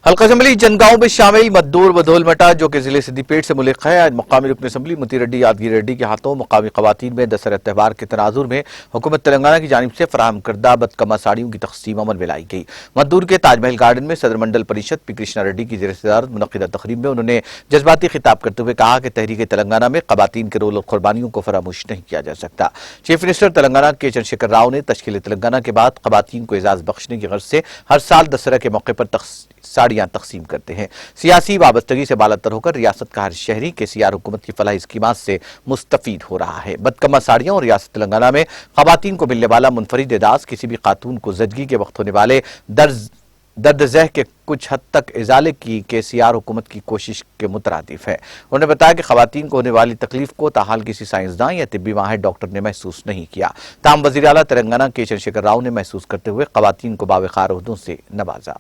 حلقہ اسمبلی جنگاؤں میں شامل مدور و دھولمٹا جو کہ ضلع سدی پیٹ سے ملک ہے، آج مقامی رکن اسمبلی متی ریڈی یادگیر ریڈی کے ہاتھوں مقامی خواتین میں دسہرہ تہوار کے تناظر میں حکومت تلنگانہ کی جانب سے فراہم کردہ بدکمہ ساڑیوں کی تقسیم عمل میں لائی گئی۔ مدور کے تاج محل گارڈن میں صدر منڈل پریشد پی کرشنا ریڈی کی زیر صدارت منعقدہ تقریب میں انہوں نے جذباتی خطاب کرتے ہوئے کہا کہ تحریک تلنگانہ میں خواتین کے رول اور قربانیوں کو فراموش نہیں کیا جا سکتا۔ چیف منسٹر تلنگانہ کے چندرشیکھر راؤ نے تشکیل تلنگانہ کے بعد خواتین کو اعزاز بخشنے کی غرض سے ہر سال دسہرہ کے موقع پر ساڑیاں تقسیم کرتے ہیں۔ سیاسی وابستگی سے بالاتر ہو کر ریاست کا ہر شہری کے سیار حکومت کی فلاحی اسکیمات سے مستفید ہو رہا ہے۔ بدکمہ ساڑیاں اور ریاست تلنگانہ میں خواتین کو ملنے والا منفرد اعزاز کسی بھی خاتون کو زچگی کے وقت ہونے والے درد ذہ کے کچھ حد تک ازالے کی کے سیار حکومت کی کوشش کے مترادف ہے۔ انہوں نے بتایا کہ خواتین کو ہونے والی تکلیف کو تاحال کسی سائنسداں یا طبی ماہر ڈاکٹر نے محسوس نہیں کیا، تاہم وزیر اعلیٰ تلنگانہ کے چندرشیکھر راؤ نے محسوس کرتے ہوئے خواتین کو باوقار عہدوں سے نوازا۔